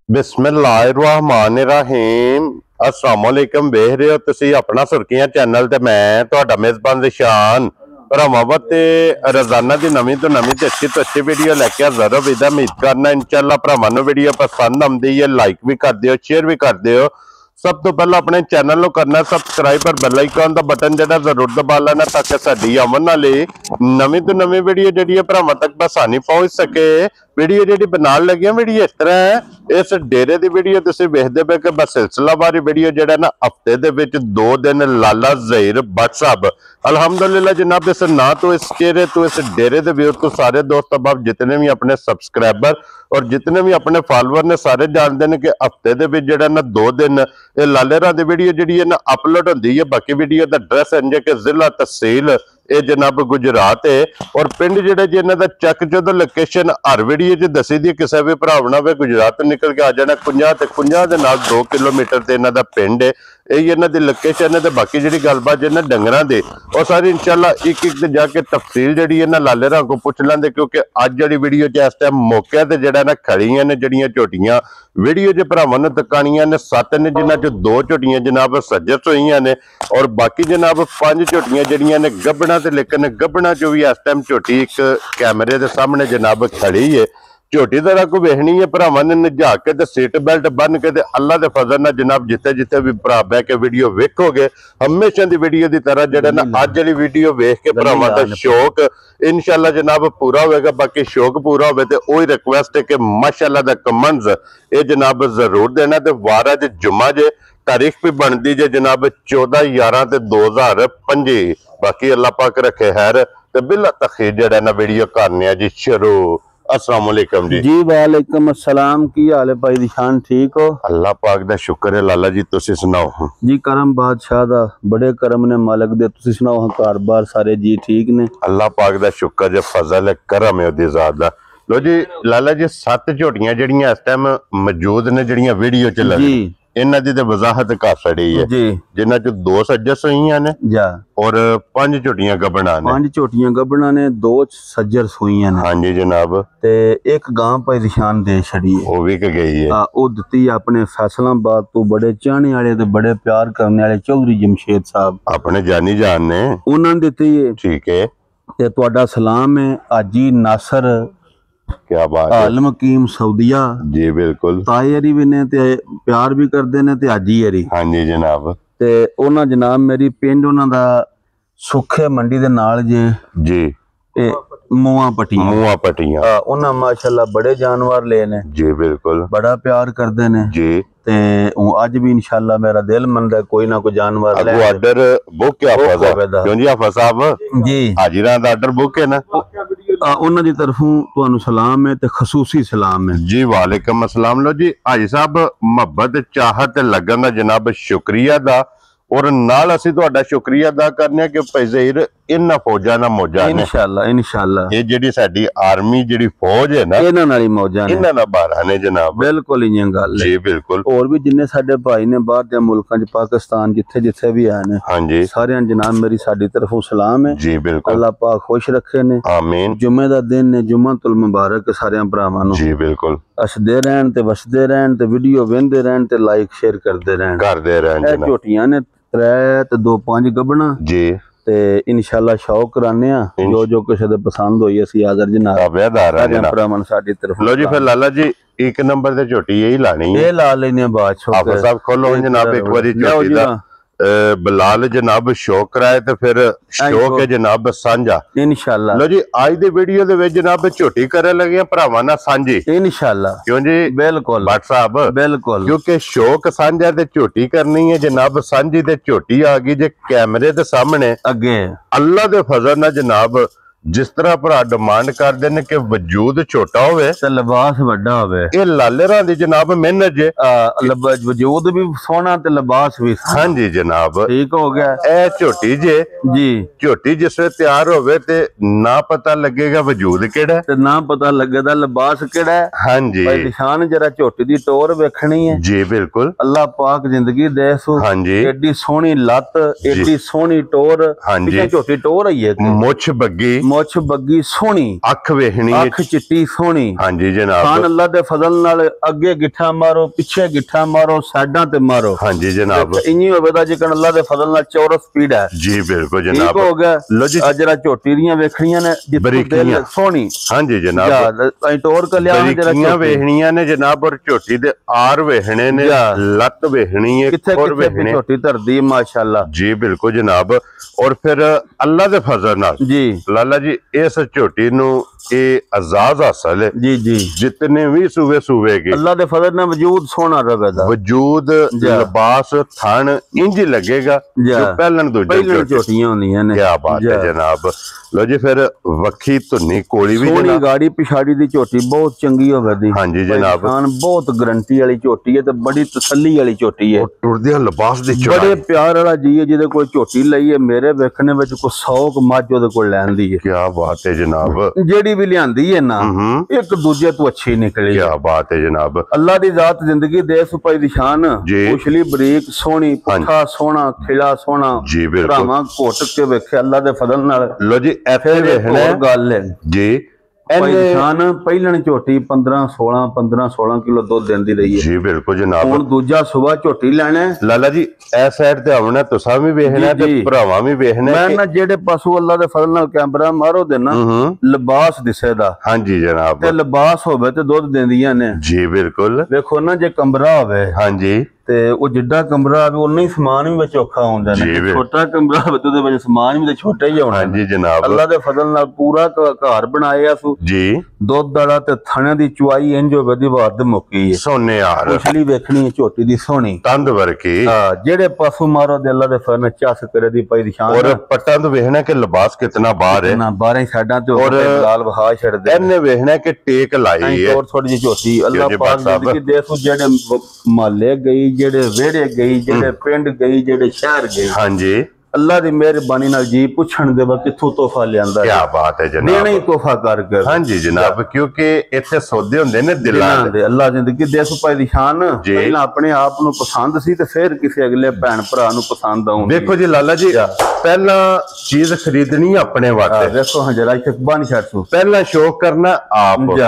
बिस्मिल्लाहिर्रहमानिर्रहीम अस्सलामुअलैकुम वेख रहे हो तुसी अपना सुर्खियां चैनल ते मैं तुहाडा मेजबान रिशान भरावां ते रोजाना दी नवीं तो नवीं ते अच्छी वीडियो लैके हाज़र हो। उम्मीद करना इंशाअल्लाह भरावां नूं वीडियो पसंद आउंदी है, लाइक भी कर दिओ, शेयर भी कर दिओ। सब तो पहले अपने चैनल को करना सबसक्राइब और बेल आइकन का बटन जो जरूर दबा लेना ताकि साडी आमन वाली नवीं तो नवीं वीडियो जी भरावां तक आसानी पहुंच सके। वीडियो जी बना लगी वीडियो इस तरह है, इस डेरे की वीडियो तुसीं वेखदे पे कि बस सिलसिलावार वीडियो जो ना हफ्ते दे विच 2 दिन लाला ज़हीर भट्ट साहब अल्हम्दुलिल्लाह जनाब इस ना तो इस चेहरे तो इस डेरे के व्यूअर तो सारे दोस्त अहबाब जितने भी अपने सबसक्राइबर और जितने भी अपने फॉलोअर ने सारे जानते हैं कि हफ्ते दे विच जो ना 2 दिन ये लाले रा दी वीडियो जी है ना अपलोड होंदी है। बाकी वीडियो का एड्रैस है कि जिला तहसील ये जनाब गुजरात है और पिंड जो जी इन्हों का चक जो लोकेशन हर वीडियो च दसी दी किसी भी भरावना वे गुजरात निकल के आ जाना 50 के 2 किलोमीटर से इन्हों का पिंड है, यही इन्हों की लोकेशन है। तो बाकी जी गलबात जी डंगर की और सारी इंशाल्लाह एक एक जाके तफसील जी है ना लाले रा को पुछ लेंगे, क्योंकि अज जी वीडियो च इस टाइम मौके पर जरा ना खड़ियां ने जड़ियां झोटियां वीडियो च भरावां ने तकानियां ने 7 ने जिन्हों चो 2 झोटियां जनाब सजस हुई ने और बाकी जनाब 5 झोटियां जड़ियां ने गब्बना, लेकिन गब्बना चो भी इस टाइम झोटी एक कैमरे के सामने जनाब खड़ी है। झोटी तो रख वेखनी है भरावां ने नजा के ते सीट बेल्ट बन के अल्लाह के फजल नाल जनाब जिथे जिथे भी भरा बह के वीडियो वेखोगे हमेशा की वीडियो की तरह जरा ना अज वाली वीडियो वेख के भरावां दा शौक इंशाअल्लाह जनाब पूरा होगा। बाकी शौक पूरा हो तो वही रिक्वेस्ट है कि माशाअल्लाह दा कमेंट्स ये जनाब जरूर देना। तो वार अज जुम्मा जे तारीख भी बनती जे जनाब 14/11/2025। बाकी अल्लाह पाक रखे खैर ते बिला तखीर जरा ना वीडियो करने जी शुरू। अस्सलाम वालेकुम जी। जी वालेकुम अस्सलाम, की हाल है भाई निशान, ठीक हो? अल्लाह पाक दा शुक्र है लाला जी, तुसी सुनाओ जी करम बादशाह दा बड़े करम ने मालक दे, तुसी सुनाओ घर बार सारे जी ठीक ने? अल्लाह पाक दा शुक्र है, फजल है, करम है ओदी ज़ात दा। लो जी लाला जी 7 झोटियां जड़ियां इस टाइम मौजूद ने जड़ियां वीडियो च लगी इन्हां दी ते वजाहत कर छड़ी है जी, जिन्हां च 2 सज्जस हुई ने जा और 5 झोटियां गबना ने 5 झोटियां गबना ने 2 सज्जर सुईयां ने। हां जी जनाब, ते एक गां पर निशान दे छड़ी है, वो भी गई है। ओ दित्ती अपने फैसलाबाद तो बड़े चाहने वाले ते बड़े प्यार करने वाले चौधरी जमशेद साहब अपने जानी जान ने उन्होंने दित्ती है। ठीक है, ते तुहाडा सलाम है आजी नासर क्या बात है, आलम हकीम सऊदिया जी बिल्कुल तायरी भी ने ते प्यार भी करते ने ते आजी हरी। हाँ जी जनाब, ते उन्हां जनाब मेरी पिंड उन्हां दा सुखे मंडी दे नाल जे जी मुआ पटियां उन्हां माशाअल्लाह बड़े जानवर ले ने जी, बिल्कुल बड़ा प्यार करते ने जी। ते अज भी इंशाअल्लाह मेरा दिल मनदा कोई ना कोई जानवर ले ऑर्डर बुक क्या क्यों जी आफा साहब जी हाजिरा दा ऑर्डर बुक है ना उन्हां दी तरफों तुहानू सलाम है ते खसूसी सलाम है जी। वालेकुम अस्सलाम। लो जी हाजी साहब मोहब्बत चाहत लगन दा जनाब शुक्रिया दा और नाल असी तुहाडा शुक्रिया अदा करने कि भाई ज़हीर इन्हां फौजां ना मौजां ने इंशाअल्लाह इंशाअल्लाह ये जेडी साडी आर्मी जेडी फौज है ना इन्हां नाल ही मौजां ने इन्हां दा बारा ने जनाब, बिल्कुल इयां गल जी बिल्कुल। और भी जिन्ने साडे भाई ने बाहर दे मुल्कां च पाकिस्तान जिथे जिथे भी आए हां जी सारे जनाब मेरी साडी तरफों सलाम है जी बिल्कुल। अल्लाह पाक खुश रखे ने आमीन। जुम्मे दा दिन ने जुम्मतुल मुबारक सारे भरावां नूं जी बिल्कुल हसदे रहन ते वसदे रहन ते वीडियो वेंदे रहन ते लाइक शेयर करदे रहन जनाब। झोटियां ने 3 ते 2 5 गबना जी ते इंशाअल्लाह शौक कराने जो किसी दे पसंद होई असी हाज़र जनाब भरावां साडी तरफ। लो जी फिर लाला जी 1 नंबर ते झोटी यही लानी है, ये ला लेने बादशाह आफा साहब खोलो जनाब एक बारी झोटी दा बिलाल जनाब शौक कराए तो फिर शौक है जनाब साझा इंशाअल्लाह। लो जी आज दी वीडियो दे विच जनाब झोटी करे लगे भरावां नाल सांझी इंशाअल्लाह, क्यों जी बिल्कुल भट्ट साहब बिल्कुल, क्योंकि शौक साझा ते झोटी करनी है जनाब सांझी ते झोटी आ गई जे कैमरे दे सामने अगे अल्लाह दे फजल नाल जनाब जिस तरह भरा डिमांड करते हैं कि वजूद छोटा होवे ते लिबास वड्डा होवे, ये लाले रा दी जनाब मेहनत जे वजूद भी सोहना ते लिबास भी। हाँ जी जनाब ठीक हो गया। ए झोटी जे जी झोटी जिसले तैयार होवे ते ना पता लगेगा वजूद केड़ा ते ना पता लगेगा लिबास केड़ा है। हाँ जी निशान जरा झोटी दी टोर वेखनी है जी बिल्कुल, अल्लाह पाक जिंदगी दे सो। हाँ जी एडी सोहनी लत एडी सोहनी टोर। हाँ जी झोटी टोर आई है मुछ बग्गी ਮੁੱਛ ਬੱਗੀ ਸੋਹਣੀ, ਅੱਖ ਵੇਖਣੀ, ਅੱਖ ਚਿੱਟੀ ਸੋਹਣੀ। ਹਾਂਜੀ ਜਨਾਬ। ਖਾਨ ਅੱਲਾ ਦੇ ਫਜ਼ਲ ਨਾਲ ਅੱਗੇ ਗਿੱਠਾ ਮਾਰੋ, ਪਿੱਛੇ ਗਿੱਠਾ ਮਾਰੋ, ਸਾਈਡਾਂ ਤੇ ਮਾਰੋ। ਹਾਂਜੀ ਜਨਾਬ। ਇੰਨੀ ਹੋਵੇ ਤਾਂ ਜਿਕਣ ਅੱਲਾ ਦੇ ਫਜ਼ਲ ਨਾਲ ਚੌਰਸ ਸਪੀਡ ਹੈ। ਜੀ ਬਿਲਕੁਲ ਜਨਾਬ। ਠੀਕ ਹੋ ਗਿਆ। ਲੋ ਜੀ ਜਰਾ ਝੋਟੀ ਦੀਆਂ ਵੇਖਣੀਆਂ ਨੇ ਬਰੀਕੀਆਂ ਸੋਹਣੀ। ਹਾਂਜੀ ਜਨਾਬ। ਅਸੀਂ ਟੋਰ ਕਰ ਲਿਆ ਬਰੀਕੀਆਂ ਵੇਖਣੀਆਂ ਨੇ ਜਨਾਬ, ਔਰ ਝੋਟੀ ਦੇ ਆਰ ਵੇਖਣੇ ਨੇ, ਲੱਤ ਵੇਖਣੀ ਹੈ, ਕਿੱਥੇ ਕਿੱਥੇ ਝੋਟੀ ਧਰਦੀ ਮਾਸ਼ਾਅੱਲਾ। ਜੀ ਬਿਲकुल जनाब। और फिर अल्लाह दे फजल नाल जी लाला जी इस झोटी नू एजाज हासिल है जी जी। जितने भी सूबे सूबे के अल्लाह दे फजल नाल वजूद सोना रवेगा, वजूद लिबास थन इंज लगेगा जो पहलन दूजे झोटियां होंदियां ने। क्या बात है जनाब। लो जी फिर वखी धुनी कोली भी सोनी गाड़ी पिछाड़ी दी झोटी बहुत चंगी होवेगी। हां जी जनाब। बहुत गारंटी वाली झोटी है ते बड़ी तसल्ली वाली झोटी है। टुरदिया लिबास दी बड़े प्यार वाला जी है जिदे कोल झोटी लई है, मेरे वेखने विच को 100 मੱਝ ਉਹਦੇ ਕੋਲ ਲੈਂਦੀ ਹੈ। क्या बात है जनाब। ਜਿਹੜੀ ਵੀ ਲਿਆਂਦੀ ਹੈ ਨਾ ਇੱਕ ਦੂਜੇ ਤੋਂ ਅੱਛੀ ਨਿਕਲੀ। क्या बात है जनाब। ਅੱਲਾ ਦੀ ਜ਼ਾਤ ਜ਼ਿੰਦਗੀ ਦੇ ਸੁਪਾਈ ਦੀ ਸ਼ਾਨ। ਉਛਲੀ ਬਰੀਕ ਸੋਹਣੀ, ਪੁੱਠਾ ਸੋਹਣਾ, ਖਿਲਾ ਸੋਹਣਾ। ਜੀ ਬਿਲਕੁਲ। ਭਰਾਵਾਂ ਘੁੱਟ ਕੇ ਵੇਖਿਆ ਅੱਲਾ ਦੇ ਫਜ਼ਲ ਨਾਲ। ਲੋ ਜੀ ਇੱਥੇ ਵੇਖਣਾ ਗੱਲ ਹੈ ਜੀ। ਨਿਸ਼ਾਨ ਪਹਿਲਣ ਝੋਟੀ 15-16 ਕਿਲੋ ਦੁੱਧ ਦਿੰਦੀ ਰਹੀ ਹੈ। ਜੀ ਬਿਲਕੁਲ ਜਨਾਬ। ਹੁਣ ਦੂਜਾ ਸਵੇਰ ਝੋਟੀ ਲੈਣਾ ਲਾਲਾ ਜੀ ਇਸ ਸਾਈਡ ਤੇ ਆਉਣਾ, ਤੁਸੀਂ ਵੀ ਵੇਖਣਾ ਤੇ ਭਰਾਵਾਂ ਵੀ ਵੇਖਣਾ। ਮੈਂ ਨਾ ਜਿਹੜੇ ਪਾਸੋਂ ਅੱਲਾ ਦੇ ਫਜ਼ਲ ਨਾਲ ਕੈਮਰਾ ਮਾਰੋ ਦੇਣਾ ਲਿਬਾਸ ਦਿਸੇਦਾ। ਹਾਂਜੀ ਜਨਾਬ। ਤੇ ਲਿਬਾਸ ਹੋਵੇ ਤੇ ਦੁੱਧ ਦਿੰਦੀਆਂ ਨੇ। ਜੀ ਬਿਲਕੁਲ। ਵੇਖੋ ਨਾ ਜੇ ਕਮਰਾ ਹੋਵੇ ਹਾਂਜੀ ਤੇ ਉਹ ਜਿੱਡਾ ਕਮਰਾ ਆਵੇ ਉਨਾ ਹੀ ਸਮਾਨ ਵੀ ਵਿੱਚ ਔਖਾ ਹੁੰਦਾ ਨੇ। ਛੋਟਾ ਕਮਰਾ ਹੋਵੇ ਤੇ ਉਹਦੇ ਵਿੱਚ ਸਮਾਨ ਵੀ ਤੇ ਛੋਟਾ ਹੀ ਆਉਣਾ। ਹਾਂਜੀ ਜਨਾਬ। ਅੱਲਾ ਦੇ ਫਜ਼ਲ ਨਾਲ ਪੂਰਾ ਘਰ ਬਣਾਇਆ ਸੂ ਜੀ। ਦੁੱਧ ਵਾਲਾ ਤੇ ਥਣਿਆਂ ਦੀ ਚੁਆਈ ਇੰਜ ਹੋਵੇ ਦੀ ਵਾਦ ਮੁੱਕੀ ਹੈ। ਸੋਨੇ ਯਾਰ ਉਛਲੀ ਵੇਖਣੀ ਝੋਟੀ ਦੀ ਸੋਹਣੀ ਤੰਦ ਵਰਕੀ। ਹਾਂ ਜਿਹੜੇ ਪਾਸੋਂ ਮਾਰੋ ਦੇ ਅੱਲਾ ਦੇ ਫਜ਼ਲ ਨਾਲ ਚੱਸ ਕਰੇ ਦੀ ਪਈ ਦੀ ਸ਼ਾਨ। ਔਰ ਪੱਟਾਂ ਤੋਂ ਵੇਖਣਾ ਕਿ ਲਿਬਾਸ ਕਿਤਨਾ ਬਾਹਰ ਹੈ ਨਾ, 12 ਸਾਈਡਾਂ ਤੇ ਔਰ ਲਾਲ ਵਹਾ ਛੱਡਦੇ। ਇਹਨੇ ਵੇਖਣਾ ਕਿ ਟੇਕ ਲਾਈ ਹੈ। ਔਰ ਥੋੜੀ ਜਿਹੀ ਝੋਟੀ ਅੱਲਾ ਪਾਕ ਜ਼ਿੰਦਗੀ ਦੇ ਸੂ ਜਿਹੜੇ ਮਹੱਲੇ ਗਈ, ਜਿਹੜੇ ਵਿਹੜੇ ਗਈ, ਜਿਹੜੇ ਪਿੰਡ ਗਈ, ਜਿਹੜੇ ਸ਼ਹਿਰ ਗਈ। ਹਾਂਜੀ ਅੱਲਾ ਦੀ ਮਿਹਰਬਾਨੀ ਨਾਲ ਜੀ ਪੁੱਛਣ ਦੇ ਵਾ ਕਿੱਥੋਂ ਤੋਹਫਾ ਲਿਆਂਦਾ। ਕੀ ਬਾਤ ਹੈ ਜਨਾਬ। ਦੇਣਾ ਹੀ ਤੋਹਫਾ ਕਰਕੇ। ਹਾਂਜੀ ਜਨਾਬ, ਕਿਉਂਕਿ ਇੱਥੇ ਸੌਦੇ ਹੁੰਦੇ ਨੇ ਦਿਲਾਂ ਦੇ। ਅੱਲਾ ਜ਼ਿੰਦਗੀ ਦੇ ਸੁਪਾਈ ਦੀ ਸ਼ਾਨ। ਪਹਿਲਾਂ ਆਪਣੇ ਆਪ ਨੂੰ ਪਸੰਦ ਸੀ ਤੇ ਫਿਰ ਕਿਸੇ ਅਗਲੇ ਭੈਣ ਭਰਾ ਨੂੰ ਪਸੰਦ ਆਉਂਦੀ। ਦੇਖੋ ਜੀ ਲਾਲਾ ਜੀ, ਪਹਿਲਾਂ ਚੀਜ਼ ਖਰੀਦਣੀ ਆਪਣੇ ਵਾਸਤੇ। ਦੇਖੋ ਹਾਂ ਜਰਾ ਇੱਥੇ ਬਣ ਛੱਡ ਸੂ। ਪਹਿਲਾਂ ਸ਼ੌਕ ਕਰਨਾ ਆਪ,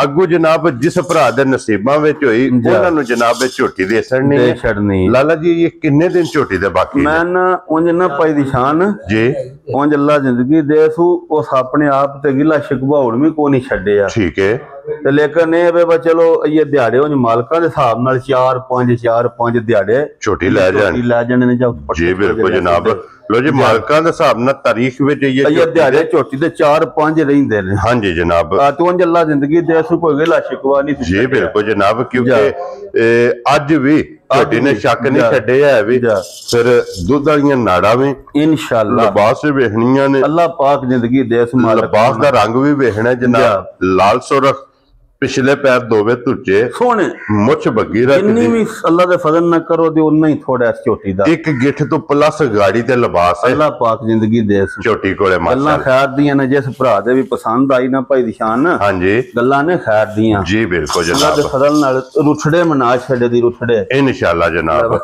ਅੱਗੂ ਜਨਾਬ ਜਿਸ ਭਰਾ ਦੇ ਨਸੀਬਾਂ ਵਿੱਚ ਹੋਈ ਉਹਨਾਂ ਨੂੰ ਜਨਾਬ ਝੋਟੀ ਦੇ ਛੱਡਣੀ। ਲਾਲਾ ਜੀ ਇਹ ਕਿੰਨੇ ਦਿਨ ਝੋਟੀ ਦੇ ਬਾਕੀ? ਮੈਂ ਨਾ ਉਂਝ ਨਾ ਪਾਈ ਦੀ ਸ਼ਾਨ ਜੀ। ਉਂਝ ਅੱਲਾ ਜ਼ਿੰਦਗੀ ਦੇ ਸੂ ਉਸ ਆਪਣੇ ਆਪ ਤੇ ਗਿਲਾ ਸ਼ਿਕਵਾ ਹੁਣ ਵੀ ਕੋਈ ਨਹੀਂ ਛੱਡਿਆ। ਠੀਕ ਹੈ। ਤੇ ਲੇਕਿਨ ਇਹ ਵੇ ਚਲੋ ਇਹ ਦਿਹਾੜੇ ਉਂਝ ਮਾਲਕਾਂ ਦੇ ਹਿਸਾਬ ਨਾਲ 4-5 ਦਿਹਾੜੇ ਝੋਟੀ ਲੈ ਜਾਣੇ ਨੇ। ਜੀ ਬਿਲਕੁਲ ਜਨਾਬ। ਲੋ ਜੀ ਮਾਲਕਾਂ ਦੇ ਹਿਸਾਬ ਨਾਲ ਤਾਰੀਖ ਵਿੱਚ ਇਹ ਦਿਹਾੜੇ ਝੋਟੀ ਦੇ 4-5 ਰਹਿੰਦੇ ਨੇ। ਹਾਂਜੀ ਜਨਾਬ। ਤੂੰ ਅੱਲਾ ਜ਼ਿੰਦਗੀ ਦੇ ਸੂ ਕੋਈ ਗਿਲਾ ਸ਼ਿਕਵਾ ਨਹੀਂ। ਜੀ ਬਿਲਕੁਲ ਜਨਾਬ, ਕਿਉਂਕਿ ਅੱਜ ਵੀ ਝੋਟੀ ਨੇ ਸ਼ੱਕ ਨਹੀਂ ਛੱਡਿਆ ਹੈ ਵੀ ਫਿਰ ਦੁੱਧ ਵਾਲੀਆਂ ਨਾੜਾਂ ਵੀ ਇਨਸ਼ਾਅੱਲਾ ਲਿਬਾਸ ਵੀ ਵੇਖਣੀਆਂ ਨੇ। ਅੱਲਾ ਪਾਕ ਜ਼ਿੰਦਗੀ ਦੇ ਇਸ ਲਿਬਾਸ ਦਾ ਰੰਗ ਵੀ ਵੇਖਣਾ ਜਨਾਬ। ਲਾਲ ਸੁਰਖ, ਪਿਛਲੇ ਪੈਰ ਦੋਵੇਂ ਤੁੱਚੇ ਸੋਹਣੇ, ਮੁੱਛ ਬੱਗੀ ਰੱਖਦੀ। ਜਿੰਨੀ ਵੀ ਅੱਲਾ ਦੇ ਫਜ਼ਲ ਨਾ ਕਰੋ ਤੇ ਉਨਾ ਹੀ ਥੋੜਾ ਇਸ ਝੋਟੀ ਦਾ ਇੱਕ ਗਿੱਠ ਤੋਂ ਪਲੱਸ ਗਾੜੀ ਤੇ ਲਿਬਾਸ ਹੈ। ਅੱਲਾ ਪਾਕ ਜ਼ਿੰਦਗੀ ਦੇ ਝੋਟੀ ਕੋਲੇ ਮਾਸ਼ਾਅੱਲਾ ਗੱਲਾਂ ਖੈਰ ਦੀਆਂ ਨੇ। ਜਿਸ ਭਰਾ ਦੇ ਵੀ ਪਸੰਦ ਆਈ ਨਾ ਭਾਈ ਦੀ ਸ਼ਾਨ। ਹਾਂਜੀ ਗੱਲਾਂ ਨੇ ਖੈਰ ਦੀਆਂ। ਜੀ ਬਿਲਕੁਲ ਜਨਾਬ। ਅੱਲਾ ਦੇ ਫਜ਼ਲ ਨਾਲ ਰੁੱਠੜੇ ਮਨਾ ਛੱਡੇ ਦੀ ਰੁੱਠੜੇ ਇਨਸ਼ਾਅੱਲਾ ਜਨਾਬ।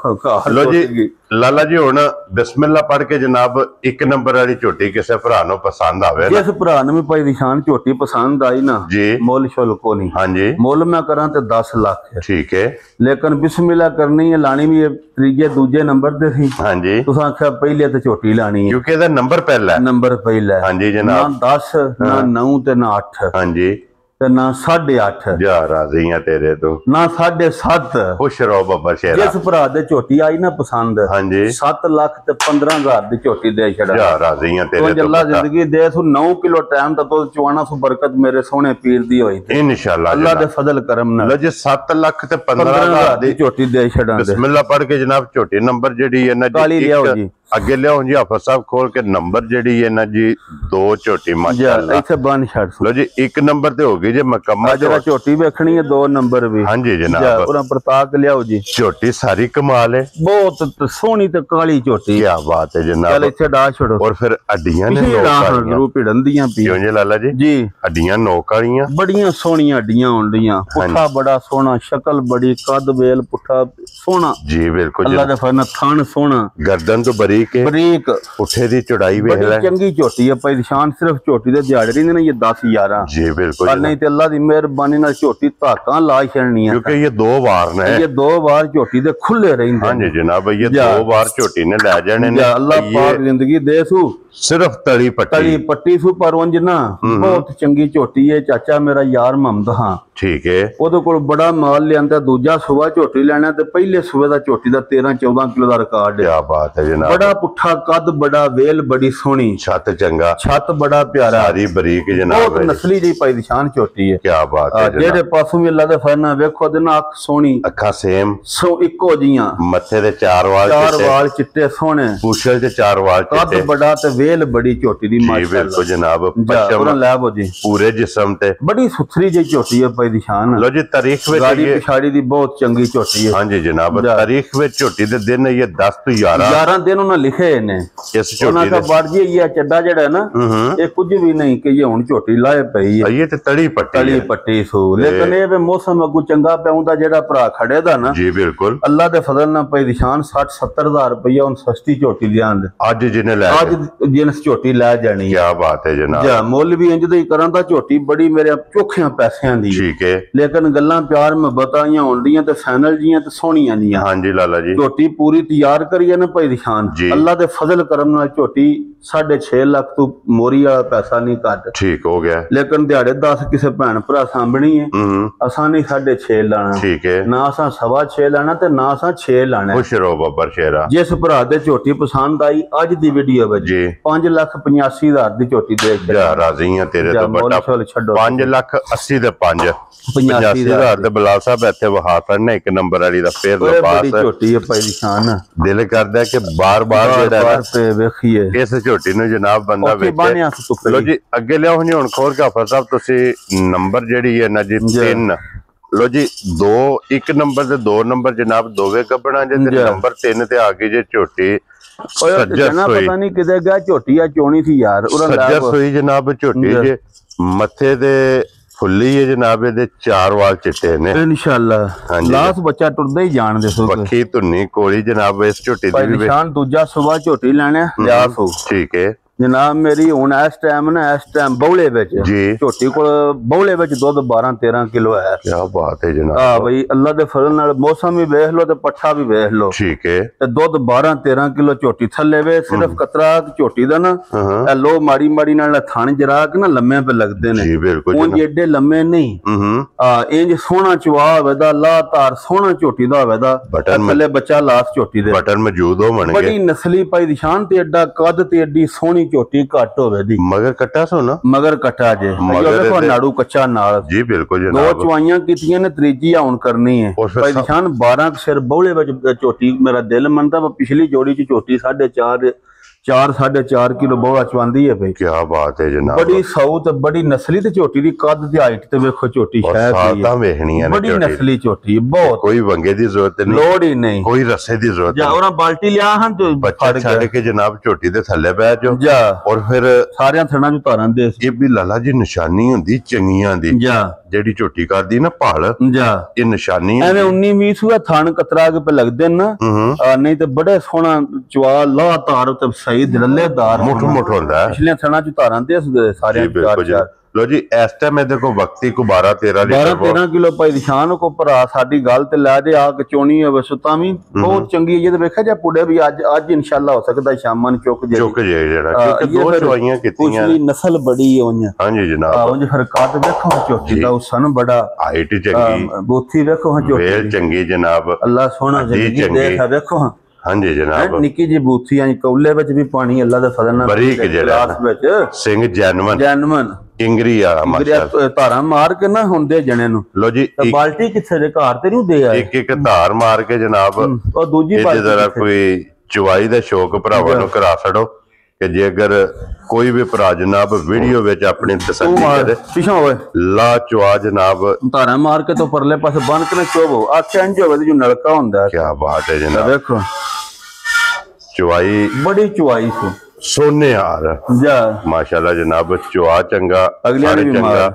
ਲੋ ਜੀ ਲਾਲਾ ਜੀ ਹੁਣ ਬਿਸਮਿਲ੍ਲਾ ਪੜ੍ਹ ਕੇ ਜਨਾਬ 1 ਨੰਬਰ ਵਾਲੀ ਝੋਟੀ ਕਿਸੇ ਭਰਾ ਨੂੰ ਪਸੰਦ ਆਵੇ। ਜਿਸ ਭਰਾ ਨੂੰ ਵੀ ਭਾਈ ਦੀ ਸ਼ਾਨ ਝੋਟੀ ਪਸੰਦ ਆਈ ਨਾ ਜੀ ਮੁੱਲ ਸ਼ੁੱਲ ਕੋ ਨਹੀਂ। ਹਾਂਜੀ ਮੁੱਲ ਮੈਂ ਕਰਾਂ ਤੇ 10 ਲੱਖ ਹੈ। ਠੀਕ ਹੈ। ਲੇਕਿਨ ਬਿਸਮਿਲ੍ਲਾ ਕਰਨੀ ਹੈ, ਲਾਣੀ ਵੀ ਤੀਜੇ ਦੂਜੇ ਨੰਬਰ ਤੇ ਸੀ। ਹਾਂਜੀ ਤੁਸੀਂ ਆਖਿਆ ਪਹਿਲੇ ਤੇ ਝੋਟੀ ਲਾਣੀ ਹੈ ਕਿਉਂਕਿ ਇਹਦਾ ਨੰਬਰ ਪਹਿਲਾ ਹੈ। ਨੰਬਰ ਪਹਿਲਾ ਹੈ। ਹਾਂਜੀ ਜਨਾਬ। ਨਾ 10 ਨਾ 9 ਤੇ ਨਾ 8। ਹਾਂਜੀ ਤੇ ਨਾ 8.5 ਜਾ ਰਾਜ਼ੀਆਂ ਤੇਰੇ ਤੋਂ ਨਾ 7.5। ਖੁਸ਼ ਰਹੋ ਬੱਬਾ ਸ਼ੇਰਾ। ਜਿਸ ਭਰਾ ਦੇ ਝੋਟੀ ਆਈ ਨਾ ਪਸੰਦ। ਹਾਂਜੀ 7 ਲੱਖ ਤੇ 15,000 ਦੀ ਝੋਟੀ ਦੇ ਛੜਾ। ਜਾ ਰਾਜ਼ੀਆਂ ਤੇਰੇ ਤੋਂ। ਅੱਲਾ ਜ਼ਿੰਦਗੀ ਦੇ ਸੂ 9 ਕਿਲੋ ਟਾਈਮ ਤੱਕ ਤੋਂ ਚਵਾਣਾ ਸੂ ਬਰਕਤ ਮੇਰੇ ਸੋਹਣੇ ਪੀਰ ਦੀ ਹੋਈ ਇਨਸ਼ਾਅੱਲਾ। ਅੱਲਾ ਦੇ ਫਜ਼ਲ ਕਰਮ ਨਾਲ ਜੇ 7 ਲੱਖ ਤੇ 15,000 ਦੀ ਝੋਟੀ ਦੇ ਛੜਾ। ਬਿਸਮਿਲ੍ਲਾ ਪੜ੍ਹ ਕੇ ਜਨਾਬ ਝੋਟੀ ਨੰਬਰ ਜਿਹੜੀ ਹੈ ਨਾ ਜੀ ਅੱਗੇ ਲਿਆਓ ਜੀ। ਹਾਫਿਜ਼ ਸਾਹਿਬ ਖੋਲ ਕੇ ਨੰਬਰ ਜਿਹੜੀ ਹੈ ਨਾ ਜੀ 2 ਝੋਟੀ ਮਾਸ਼ਾਅੱਲਾ ਇੱਥੇ ਬਣ ਛੱਡ ਲੋ ਜੀ। 1 ਨੰਬਰ ਤੇ ਹੋ ਗਈ ਜੇ ਮੁਕੰਮਲ। ਜਿਹੜਾ ਝੋਟੀ ਵੇਖਣੀ ਹੈ 2 ਨੰਬਰ ਵੀ। ਹਾਂਜੀ ਜਨਾਬ। ਉਹਨਾਂ ਪ੍ਰਤਾਕ ਲਿਆਓ ਜੀ। ਝੋਟੀ ਸਾਰੀ ਕਮਾਲ ਹੈ, ਬਹੁਤ ਸੋਹਣੀ ਤੇ ਕਾਲੀ ਝੋਟੀ। ਕੀ ਬਾਤ ਹੈ ਜਨਾਬ। ਚਲ ਇੱਥੇ ਡਾ ਛੋੜੋ। ਔਰ ਫਿਰ ਅੱਡੀਆਂ ਨੇ ਜ਼ਰੂਰ ਭਿੜਨਦੀਆਂ ਪੀਓ ਜੀ ਲਾਲਾ ਜੀ। ਜੀ ਅੱਡੀਆਂ ਨੋਕ ਵਾਲੀਆਂ ਬੜੀਆਂ ਸੋਹਣੀਆਂ ਅੱਡੀਆਂ ਹੁੰਦੀਆਂ। ਪੁੱਠਾ ਬੜਾ ਸੋਹਣਾ, ਸ਼ਕਲ ਬੜੀ, ਕੱਦ ਵੇਲ ਪੁੱਠਾ ਸੋਹਣਾ। ਜੀ ਬਿਲਕੁਲ। ਅੱਲਾ ਦਾ ਫਜ਼ਲ ਥਣ ਸੋਹਣਾ, ਗਰਦਨ ਤੋਂ ਬਰੀਕ ਬਰੀਕ ਪੁੱਠੇ ਦੀ ਚੌੜਾਈ ਵੇਖ ਲੈ ਚੰਗੀ ਝੋਟੀ ਹੈ ਭਾਈ ਨਿਸ਼ਾਨ ਸਿਰਫ ਝੋਟੀ ਦੇ ਦਿਹਾੜੇ ਰਹਿੰਦੇ ਨੇ ਇਹ 10 11 ਜੀ ਬਿल्कुल नहीं तो अल्लाह की मेहरबानी नाल झोटी धाका ला छड़नी है क्योंकि ये 2 बार ने ये 2 बार झोटी दे खुले रहंदे हां जी जनाब ये 2 बार झोटी ने ले जाने ने अल्लाह पाक जिंदगी दे सू सिर्फ तली पट्टी सू पर उंज ना बहुत चंगी झोटी है चाचा मेरा यार मोहम्मद हां ठीक है ओदे कोल बड़ा माल लियांदा दूजा सुबह झोटी लेना ते पहले सुबह दा झोटी दा 13 14 किलो दा रिकॉर्ड है क्या बात है जनाब बड़ा पुठा कद बड़ा वेल बड़ी सोहनी छत चंगा छत बड़ा प्यारा सारी बरीक जनाब बहुत नस्ली जी भाई निशान झोटी है क्या बात है जेड़े पासों भी अल्लाह दे फरना वेखो दे ना अख सोहनी अखा सेम सो इको जियां मथे दे 4 वाल चिट्टे सोहने पूछल ते 4 वाल चिट्टे कद बड़ा ते वेल बड़ी झोटी दी माशाअल्लाह बिल्कुल जनाब पचम लैब जी पूरे जिस्म ते बड़ी सुथरी जी झोटी है भाई निशान लो जी तारीख में गाड़ी पिछाड़ी दी बहुत चंगी झोटी है हां जी जनाब तारीख में झोटी दे दिन ये 10 तो 11 दिन उन्होंने लिखे ने इस झोटी का बाड़ जी ये चड्डा जेड़ा है ना ये कुछ भी नहीं कि ये हुन झोटी लाए पई है ये ते तली पट्टी सो लेकिन ये मौसम अगू चंगा पाउंदा जेड़ा भरा खड़े दा ना जी बिल्कुल अल्लाह दे फजल ना भाई निशान 60 70 हज़ार रुपया उन सस्ती झोटी लियांद आज जिने ले आज जिनस झोटी लै जानी क्या बात है जनाब जा मुੱਲ भी इंज दी करां दा झोटी बड़ी मेरे चोखियां पैसियां दी ठीक है लेकिन गल्लां प्यार मोहब्बत आईयां होंदियां ते फैनल जियां ते सोहणियां जियां हां जी लाला जी झोटी पूरी तैयार करिए ना भाई निशान अल्लाह दे फजल करम नाल झोटी 6.5 लाख तो मोरी वाला पैसा नहीं घट ठीक हो गया लेकिन दिहाड़े 10 किसी भैन भरा सामनी है असा नहीं 6.5 लाना ठीक है ना असा 6.5 लाना ते ना असा 6 लाना खुश रहो बब्बर शेरा जिस भरा दे झोटी पसंद आई अज दी वीडियो विच 5,85,000 दी झोटी दे जा राजी हां तेरे तो बड़ा 5,80,000 दे 85,000 दे बिलाल साहब इत्थे वहा करने एक नंबर वाली दा फेर लपास झोटी है भाई निशान दिल करदा है कि बार-बार जेड़ा पे वेखिए इस झोटी नु जनाब बंदा वेखे लो जी अगे लियाओ हुन हुन खोर के हफर साहब तुसी नंबर जेड़ी है ना जी 3 लो जी 2 1 नंबर ते 2 नंबर जनाब दोवे कपड़ा जे नंबर 3 ते आगे जे झोटी पता नहीं किदे गया झोटी आ चोनी थी यार सज्जर सोई जनाब झोटी जे मथे दे फुल्ली है जनाब दे 4 वाल चिट्टे ने इंशाल्लाह लास्ट बच्चा टुरदा ही जान दे सो पक्की धुन्नी कोली जनाब इस झोटी दी भी निशान दूजा सुबह झोटी लेने लिया सो ठीक है जनाब मेरी हुन इस टाइम बौले विच झोटी कोल बौले विच दुध 12-13 किलो है क्या बात है जनाब हां भाई अल्लाह दे फजल नाल मौसम भी वेख लो ते पट्ठा भी वेख लो ठीक है ते दुध 12-13 किलो झोटी थल्ले वे सिर्फ कतरा झोटी दा ना ए लो माड़ी माड़ी नाल थान जरा के ना लम्मे पे लगदे ने जी बिल्कुल उन एडे लम्मे नहीं इंज सोहना चवा होवेदा ला तार सोहना झोटी दा होवेदा थल्ले बच्चा लास झोटी दे बटन मौजूद हो मन बड़ी नस्ली पाई निशान ते एडा कद ते एडी सोहनी झोटी घट होवे दी मगर कट्टा सो ना मगर कट्टा जे देखो नाड़ू कच्चा नाल जी बिल्कुल जनाब 2 चवाइयां कीतियां ने त्रीजी हुन करनी है भाई निशान 12 सिर बौले विच झोटी मेरा दिल मनदा पिछली जोड़ी च झोटी 4.5 किलो बौला चवांदी है भाई क्या बात है जनाब बड़ी सऊत बड़ी नस्ली ते झोटी दी कद ते हाइट ते देखो झोटी शायद सादा वेखनी है बड़ी नस्ली झोटी बहुत कोई वंगे दी जरूरत नहीं लोड़ ही नहीं कोई रस्से दी जरूरत नहीं और बाल्टी लिया हन तो बच्चा छड़ के जनाब झोटी दे थल्ले बैठ जाओ जा और फिर सारे थड़ा नु तारां दे ये भी लाला जी निशानी हुंदी चंगियां दी जा जेडी झोटी करदी ना पहाड़ जा ये निशानी एवे 19-20 हुआ थान कतरा के पे लगदे ना नहीं ते बड़े सोहना चवा ला तार ते सही दिललेदार मुठ होंदा है पिछले थणा च तारां दे सारे 4 लो जी इस टाइम ए देखो वक्ती को 12-13 किलो भाई निशान को भरा साडी गल ते लै दे आ कचोनी होवे सुता भी बहुत चंगी है। देखा जा पुड़े भी आज इंशाल्लाह हो सकदा शाम न चुक जे जेड़ा क्योंकि 2 चवाइयां कीतियां कुछ नस्ल बड़ी है उन हां जी जनाब उन फिर काट देखो चोटी दा सन बड़ा हाइट चंगी बूथी देखो चोटी वेल चंगी जनाब अल्लाह सोना जिंदगी देख देखो हां जी जनाब निक्की जी बूथी आई कौले विच भी पानी अल्लाह दे फजल नाल बरीक जेड़ा विच सिंह जैनवन इंगरी आ माशाअल्लाह धारा मार के ना हुंदे जने नु लो जी बाल्टी किथे दे घर ते नु दे आ एक धार मार के जनाब और दूजी बाल्टी जरा कोई चवाई दा शौक भरावां नु करा छड़ो कि जे अगर कोई भी भरा जनाब वीडियो विच अपनी तसल्ली करे पिछो होवे ला चवा जनाब धारा मार के तो परले पासे बन के ना चोबो आखे इंज होवे जो नलका हुंदा क्या बात है जनाब देखो चवाई बड़ी चवाई से सोने यार जा माशाल्लाह जनाब चवा चंगा अगले चंगा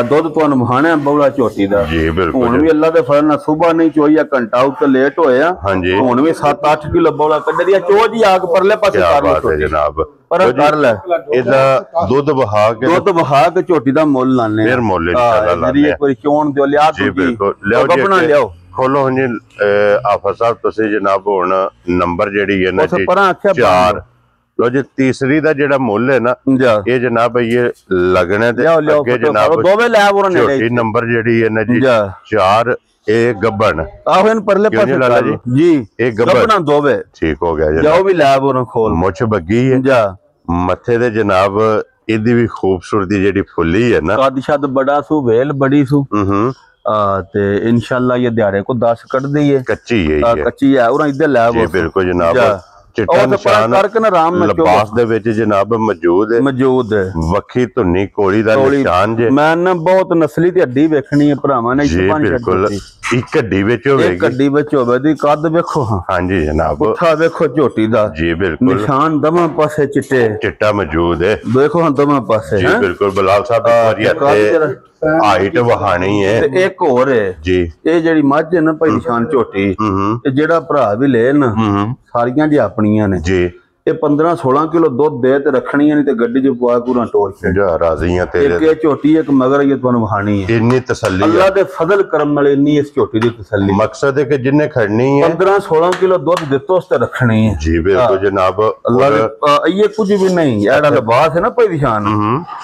ਦੁੱਧ ਤੁਹਾਨੂੰ ਮਹਾਣਾ ਬੌਲਾ ਝੋਟੀ ਦਾ ਜੀ ਬਿਲਕੁਲ ਹੁਣ ਵੀ ਅੱਲਾ ਦੇ ਫਜ਼ਲ ਨਾਲ ਸਵੇਰ ਨਹੀਂ ਚੋਈ ਆ ਘੰਟਾ ਉੱਤੇ ਲੇਟ ਹੋਇਆ ਹੁਣ ਵੀ 7-8 ਕਿਲੋ ਬੌਲਾ ਕੱਢ ਦਿਆ ਚੋ ਜੀ ਆਗ ਪਰਲੇ ਪਾਸੇ ਕਰ ਲਓ ਜਨਾਬ ਪਰ ਕਰ ਲੈ ਇਹਦਾ ਦੁੱਧ ਵਹਾ ਕੇ ਝੋਟੀ ਦਾ ਮੁੱਲ ਲਾਣੇ ਫਿਰ ਮੁੱਲ ਇਨਸ਼ਾਅੱਲਾ ਲਾਣੇ ਇੱਕ ਵਾਰੀ ਚੋਣ ਦਿਓ ਲਿਆ ਜੀ ਬਿਲਕੁਲ ਲਿਆਓ ਬਣਾ ਲਿਆਓ ਖੋਲੋ ਜੀ ਆਫਰ ਸਾਹਿਬ ਤੁਸੀਂ ਜਨਾਬ ਹੁਣ ਨੰਬਰ ਜਿਹੜੀ ਹੈ ਨਾ ਜੀ 4 ਲੋ ਜੀ ਤੀਸਰੀ ਦਾ ਜਿਹੜਾ ਮੁੱਲ ਹੈ ਨਾ ਇਹ ਜਨਾਬ ਇਹ ਲੱਗਣੇ ਤੇ ਅੱਗੇ ਜਨਾਬ ਦੋਵੇਂ ਲੈ ਉਹਨਾਂ ਨੇ ਛੋਟੀ ਨੰਬਰ ਜਿਹੜੀ ਹੈ ਨਾ ਜੀ 4 ਇਹ ਗੱਬਣ ਆਹੋ ਇਹਨ ਪਰਲੇ ਪਾਸੇ ਲਾਲਾ ਜੀ ਇਹ ਗੱਬਣ ਦੋਵੇਂ ਠੀਕ ਹੋ ਗਿਆ ਜਾਓ ਵੀ ਲੈ ਉਹਨਾਂ ਖੋਲ ਮੁੱਛ ਬੱਗੀ ਹੈ ਮੱਥੇ ਦੇ ਜਨਾਬ ਇਹਦੀ ਵੀ ਖੂਬਸੂਰਤੀ ਜਿਹੜੀ ਫੁੱਲੀ ਹੈ ਨਾ ਕੱਦ ਸ਼ਦ ਬੜਾ ਸੂ ਵੇਲ ਬੜੀ ਸੂ ਤੇ ਇਨਸ਼ਾਅੱਲਾ ਇਹ ਦਿਹਾੜੇ ਕੋ 10 ਕੱਢ ਦਈਏ ਕੱਚੀ ਹੈ ਉਹਨਾਂ ਇੱਧਰ ਲੈ ਜੀ ਬਿਲਕੁਲ ਜਨਾਬ ਚਿੱਟਾ ਨਿਸ਼ਾਨ ਲਿਬਾਸ ਦੇ ਵਿੱਚ ਜਨਾਬ ਮੌਜੂਦ ਹੈ ਵੱਖੀ ਧੁੰਨੀ ਕੋਲੀ ਦਾ ਨਿਸ਼ਾਨ ਜੇ ਮੈਂ ਨਾ ਬਹੁਤ ਨਸਲੀ ਦੀ ਹੱਡੀ ਵੇਖਣੀ ਹੈ ਭਰਾਵਾਂ ਨੇ ਜੀ ਬਿਲਕੁਲ ਇੱਕ ਹੱਡੀ ਵਿੱਚ ਹੋਵੇਗੀ ਇੱਕ ਹੱਡੀ ਵਿੱਚ ਹੋਵੇ ਦੀ ਕੱਦ ਵੇਖੋ ਹਾਂਜੀ ਜਨਾਬ ਪੁੱਠਾ ਵੇਖੋ ਝੋਟੀ ਦਾ ਜੀ ਬਿਲਕੁਲ ਨਿਸ਼ਾਨ ਦਵਾਂ ਪਾਸੇ ਚਿੱਟਾ ਮੌਜੂਦ ਹੈ ਵੇਖੋ ਹਾਂ ਦਵਾਂ ਪਾਸੇ ਜੀ ਬਿਲਕੁਲ ਬਲਾਲ ਸਾਹਿਬ ਇੱਕ ਵਾਰੀ ਹਾਈਟ ਵਹਾਣੀ ਹੈ ਤੇ ਇੱਕ ਹੋਰ ਹੈ ਜੀ ਇਹ ਜਿਹੜੀ ਮੱਝ ਹੈ ਨਾ ਭਾਈ ਨਿਸ਼ਾਨ ਝੋਟੀ ਤੇ ਜਿਹੜਾ ਭਰਾ ਵੀ ਲੈ ਨਾ ਸਾਰੀਆਂ ਜੀ ਆਪਣੀਆਂ ਨੇ ਜੀ ਇਹ 15-16 ਕਿਲੋ ਦੁੱਧ ਦੇ ਤੇ ਰੱਖਣੀਆਂ ਨਹੀਂ ਤੇ ਗੱਡੀ 'ਚ ਪਵਾ ਪੂਰਾ ਟੋਲ ਕੇ ਜਾ ਰਾਜ਼ੀਆਂ ਤੇਰੇ ਇੱਕ ਇਹ ਝੋਟੀ ਇੱਕ ਮਗਰ ਇਹ ਤੁਹਾਨੂੰ ਵਹਾਣੀ ਹੈ ਇੰਨੀ ਤਸੱਲੀ ਅੱਲਾ ਦੇ ਫਜ਼ਲ ਕਰਮ ਨਾਲ ਇੰਨੀ ਇਸ ਝੋਟੀ ਦੀ ਤਸੱਲੀ ਮਕਸਦ ਹੈ ਕਿ ਜਿੰਨੇ ਖੜਨੀ ਹੈ 15-16 ਕਿਲੋ ਦੁੱਧ ਦਿੱਤੋ ਉਸ ਤੇ ਰੱਖਣੀ ਹੈ ਜੀ ਬਿਲਕੁਲ ਜਨਾਬ ਅੱਲਾ ਦੇ ਇਹ ਕੁਝ ਵੀ ਨਹੀਂ ਇਹੜਾ ਲਿਬਾਸ ਹੈ ਨਾ ਭਾਈ ਨਿਸ਼ਾਨ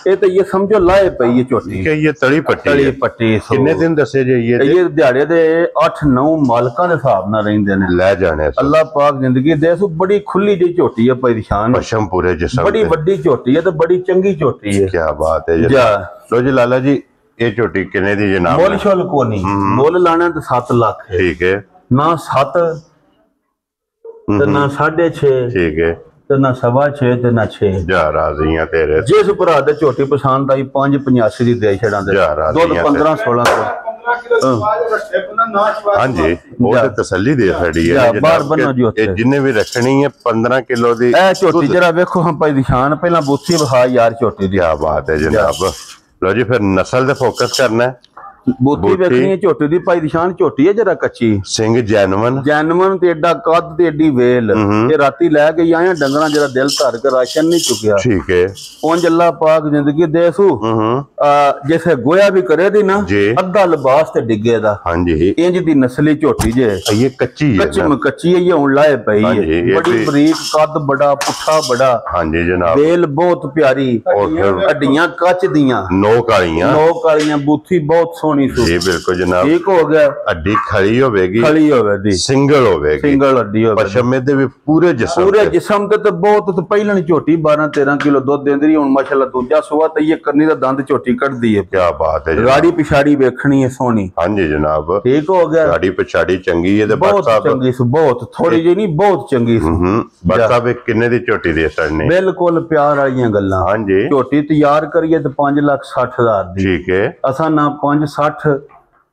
ਇਹ ਤਾਂ ਇਹ ਸਮਝੋ ਲਾਏ ਪਈ ਹੈ ਝੋਟੀ ਕਿ ਇਹ ਤਲੀ ਪੱਟੀ ਕਿੰਨੇ ਦਿਨ ਦੱਸੇ ਜਾਈਏ ਇਹ ਦਿਹਾੜੇ ਦੇ 8-9 ਮਾਲਕਾਂ ਦੇ ਹਿਸਾਬ ਨਾਲ ਰਹਿੰਦੇ ਨੇ ਲੈ ਜਾਣੇ ਅੱਲਾ ਪਾਕ ਜ਼ਿੰਦਗੀ ਦੇ ਸੋ ਬੜੀ ਖੁੱਲੀ ਜਿਹੀ ਝੋਟੀ ਭਾਈ ਨਿਸ਼ਾਨ ਪਸ਼ਮ ਪੂਰੇ ਜਿਸਮ ਬੜੀ ਵੱਡੀ ਝੋਟੀ ਹੈ ਤੇ ਬੜੀ ਚੰਗੀ ਝੋਟੀ ਹੈ ਕੀ ਬਾਤ ਹੈ ਜੀ ਲੋ ਜੀ ਲਾਲਾ ਜੀ ਇਹ ਝੋਟੀ ਕਿੰਨੇ ਦੀ ਜਨਾਬ ਮੁੱਲ ਸ਼ੁਲ ਕੋ ਨਹੀਂ ਮੁੱਲ ਲਾਣਾ ਤੇ 7 ਲੱਖ ਹੈ ਠੀਕ ਹੈ ਨਾ 7 ਤੇ ਨਾ 6.5 ਠੀਕ ਹੈ ਤੇ ਨਾ 6.5 ਤੇ ਨਾ 6 ਜਾ ਰਾਜ਼ੀਆਂ ਤੇਰੇ ਜਿਸ ਭਰਾ ਦੇ ਝੋਟੀ ਪਸੰਦ ਆਈ 5.85 ਦੀ ਦੇ ਛੜਾਂ ਦੇ ਦੁੱਧ 15-16 ਹਾਂਜੀ ਉਹ ਤੇ ਤਸੱਲੀ ਦੇ ਸਾਡੀ ਹੈ ਇਹ ਜਿੰਨੇ ਵੀ ਰੱਖਣੀ ਹੈ 15 ਕਿਲੋ ਦੀ ਇਹ ਝੋਟੀ ਜਰਾ ਵੇਖੋ ਹਾਂ ਭਾਈ ਨਿਸ਼ਾਨ ਪਹਿਲਾਂ ਬੂਥੀ ਵਿਖਾ ਯਾਰ ਝੋਟੀ ਦੀ ਕੀ ਬਾਤ ਹੈ ਜਨਾਬ ਲੋ ਜੀ ਫਿਰ ਨਸਲ ਤੇ ਫੋਕਸ ਕਰਨਾ ਹੈ ਬੂਥੀ ਵੇਖਣੀ ਹੈ ਝੋਟੀ ਦੀ ਭਾਈ ਨਿਸ਼ਾਨ ਝੋਟੀ ਹੈ ਜਰਾ ਕੱਚੀ ਸਿੰਘ ਜੈਨਵਨ ਤੇ ਏਡਾ ਕੱਦ ਤੇ ਏਡੀ ਵੇਲ ਇਹ ਰਾਤੀ ਲੈ ਕੇ ਆਇਆ ਡੰਗਰਾਂ ਜਰਾ ਦਿਲ ਧਰ ਕੇ ਰਾਸ਼ਨ ਨਹੀਂ ਚੁੱਕਿਆ ਠੀਕ ਹੈ ਉਂਝ ਅੱਲਾ ਪਾਕ ਜ਼ਿੰਦਗੀ ਦੇ ਸੂ ਜਿਵੇਂ ਗੋਇਆ ਵੀ ਕਰੇ ਦੀ ਨਾ ਅੱਧਾ ਲਿਬਾਸ ਤੇ ਡਿੱਗੇ ਦਾ ਹਾਂਜੀ ਇੰਜ ਦੀ ਨਸਲੀ ਝੋਟੀ ਜੇ ਇਹ ਕੱਚੀ ਹੈ ਕੱਚੀ ਹੈ ਹੁਣ ਲਾਏ ਪਈ ਹੈ ਬੜੀ ਬਰੀਕ ਕੱਦ ਬੜਾ ਪੁੱਠਾ ਬੜਾ ਹਾਂਜੀ ਜਨਾਬ ਵੇਲ ਬਹੁਤ ਪਿਆਰੀ ਹੱਡੀਆਂ ਕੱਚ ਦੀਆਂ ਨੋਕ ਵਾਲੀਆਂ ਬੂਥੀ ਬਹੁਤ ਸੋਹਣੀ ਸੂ ਜੀ ਬਿਲਕੁਲ ਜਨਾਬ ਠੀਕ ਹੋ ਗਿਆ ਹੱਡੀ ਖੜੀ ਹੋਵੇਗੀ ਸਿੰਗਲ ਹੱਡੀ ਹੋਵੇ ਪਸ਼ਮੇ ਦੇ ਵੀ ਪੂਰੇ ਜਿਸਮ ਤੇ ਬਹੁਤ ਤੇ ਪਹਿਲਾਂ ਝੋਟੀ 12-13 ਕਿਲੋ ਦੁੱਧ ਦਿੰਦੀ ਹੁਣ ਮਾਸ਼ਾਅੱਲਾ ਦੂਜਾ ਸੂਆ ਤੇ ਇਹ ਕਰਨੀ ਦਾ ਦੰਦ ਝੋਟੀ ਕੱਢਦੀ ਹੈ ਕੀ ਬਾਤ ਹੈ ਗਾੜੀ ਪਿਛਾੜੀ ਵੇਖਣੀ ਹੈ ਸੋਹਣੀ ਹਾਂਜੀ ਜਨਾਬ ਠੀਕ ਹੋ ਗਿਆ ਗਾੜੀ ਪਿਛਾੜੀ ਚੰਗੀ ਹੈ ਤੇ ਬਹੁਤ ਚੰਗੀ ਸੂ ਬਹੁਤ ਥੋੜੀ ਜਿਹੀ ਨਹੀਂ ਬਹੁਤ ਚੰਗੀ ਸੂ ਬੱਤਾ ਵੀ ਕਿੰਨੇ ਦੀ ਝੋਟੀ ਦੇ ਸੜਨੇ ਬਿਲਕੁਲ ਪਿਆਰ ਵਾਲੀਆਂ ਗੱਲਾਂ ਹਾਂਜੀ ਝੋਟੀ ਤਿਆਰ ਕਰੀਏ ਤੇ 5,60,000 ਦੀ ਠੀਕ ਹੈ ਅਸਾਂ ਨਾ 5.60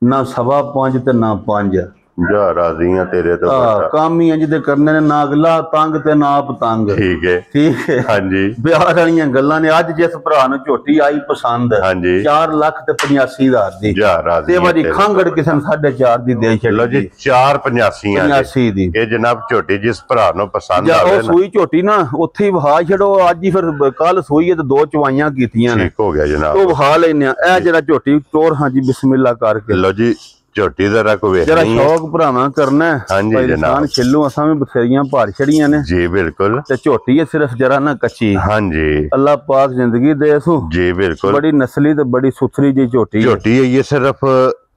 ਨਾ 5.25 ਤੇ ਨਾ 5 ਜਾ ਰਾਜ਼ੀਆਂ ਤੇਰੇ ਤੋਂ ਕੰਮ ਹੀ ਇੰਜ ਦੇ ਕਰਨੇ ਨੇ ਨਾ ਅਗਲਾ ਤੰਗ ਤੇ ਨਾ ਆਪ ਤੰਗ ਠੀਕ ਹੈ ਹਾਂਜੀ ਵਿਆਹ ਵਾਲੀਆਂ ਗੱਲਾਂ ਨੇ ਅੱਜ ਜਿਸ ਭਰਾ ਨੂੰ ਝੋਟੀ ਆਈ ਪਸੰਦ 4,85,000 ਦੀ ਜਾ ਰਾਜ਼ੀ ਤੇ ਵਾਰੀ ਖਾਂਗੜ ਕਿਸੇ ਨੂੰ 4.5 ਦੀ ਦੇ ਛੱਡ ਲੋ ਜੀ 4,85 ਦੀ ਇਹ ਜਨਾਬ ਝੋਟੀ ਜਿਸ ਭਰਾ ਨੂੰ ਪਸੰਦ ਆਵੇ ਉਹ ਸੂਈ ਝੋਟੀ ਨਾ ਉੱਥੇ ਹੀ ਵਹਾ ਛੜੋ ਅੱਜ ਹੀ ਫਿਰ ਕੱਲ ਸੂਈ ਤੇ 2 ਚਵਾਈਆਂ ਕੀਤੀਆਂ ਨੇ ਠੀਕ ਹੋ ਗਿਆ ਜਨਾਬ ਉਹ ਵਹਾ ਲੈਨੇ ਆ ਇਹ ਜਿਹੜਾ ਝੋਟੀ ਤੋਰ ਹਾਂਜੀ ਬਿਸਮਿਲ੍ਲਾ ਕਰਕੇ ਲੋ ਜੀ ਝੋਟੀ ਦਾ ਰੱਖ ਵੇਖ ਜਰਾ ਸ਼ੌਕ ਭਰਾਵਾਂ ਕਰਨਾ ਹਾਂਜੀ ਜਨਾਬ ਛਿੱਲੂ ਅਸਾਂ ਵੀ ਬਥੇਰੀਆਂ ਭਾਰ ਛੜੀਆਂ ਨੇ ਜੀ ਬਿਲਕੁਲ ਤੇ ਝੋਟੀ ਹੈ ਸਿਰਫ ਜਰਾ ਨਾ ਕੱਚੀ ਹਾਂਜੀ ਅੱਲਾ ਪਾਕ ਜ਼ਿੰਦਗੀ ਦੇ ਸੂ ਜੀ ਬਿਲਕੁਲ ਬੜੀ ਨਸਲੀ ਤੇ ਬੜੀ ਸੁਥਰੀ ਜੀ ਝੋਟੀ ਹੈ ਇਹ ਸਿਰਫ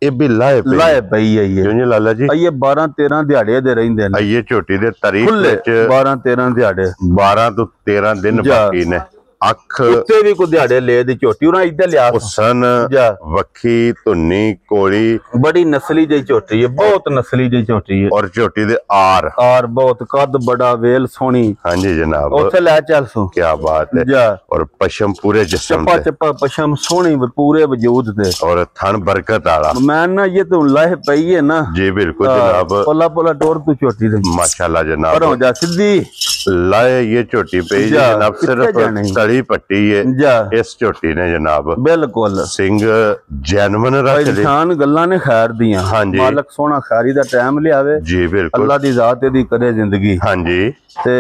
ਇਹ ਵੀ ਲਾਏ ਪਈ ਹੈ ਇਹ ਲਾਲਾ ਜੀ ਇਹ 12-13 ਦਿਹਾੜੇ ਦੇ ਰਹਿੰਦੇ ਨੇ ਇਹ ਝੋਟੀ ਦੇ ਤਾਰੀਖ ਵਿੱਚ 12-13 ਦਿਹਾੜੇ 12 ਤੋਂ 13 ਦਿਨ ਬਾਕੀ ਨੇ ਅੱਖ ਉੱਤੇ ਵੀ ਕੋ ਦਿਹਾੜੇ ਲੈ ਦੀ ਝੋਟੀ ਉਹਨਾਂ ਇੱਧਰ ਲਿਆ ਹੁਸਨ ਵੱਖੀ ਧੁੰਨੀ ਕੋਲੀ ਬੜੀ ਨਸਲੀ ਜਿਹੀ ਝੋਟੀ ਹੈ ਬਹੁਤ ਨਸਲੀ ਜਿਹੀ ਝੋਟੀ ਹੈ ਔਰ ਝੋਟੀ ਦੇ ਆਰ ਬਹੁਤ ਕੱਦ ਬੜਾ ਵੇਲ ਸੋਹਣੀ ਹਾਂਜੀ ਜਨਾਬ ਉੱਥੇ ਲੈ ਚੱਲ ਸੋ ਕੀ ਬਾਤ ਹੈ ਔਰ ਪਸ਼ਮ ਪੂਰੇ ਜਿਸਮ ਤੇ ਚੱਪਾ ਪਸ਼ਮ ਸੋਹਣੀ ਪੂਰੇ ਵਜੂਦ ਤੇ ਔਰ ਥਣ ਬਰਕਤ ਵਾਲਾ ਮੈਂ ਨਾ ਇਹ ਤੂੰ ਲਾਹ ਪਈ ਹੈ ਨਾ ਜੀ ਬਿਲकुल जनाब पोला टोर तू छोटी दे माशाल्लाह जनाब पर हो जा सीधी लाए ये छोटी पे जनाब सिर्फ ਗਲੀ ਪੱਟੀ ਹੈ ਜਾ ਇਸ ਝੋਟੀ ਨੇ ਜਨਾਬ ਬਿਲकुल ਸਿੰਘ ਜੈਨੂਇਨ ਰੱਖ ਲਏ ਨਿਸ਼ਾਨ ਗੱਲਾਂ ਨੇ ਖੈਰ ਦੀਆਂ ਮਾਲਕ ਸੋਹਣਾ ਖੈਰੀ ਦਾ ਟਾਈਮ ਲਿਆਵੇ ਜੀ ਬਿਲकुल ਅੱਲਾ ਦੀ ਜ਼ਾਤ ਇਹਦੀ ਕਰੇ ਜ਼ਿੰਦਗੀ ਹਾਂਜੀ ਤੇ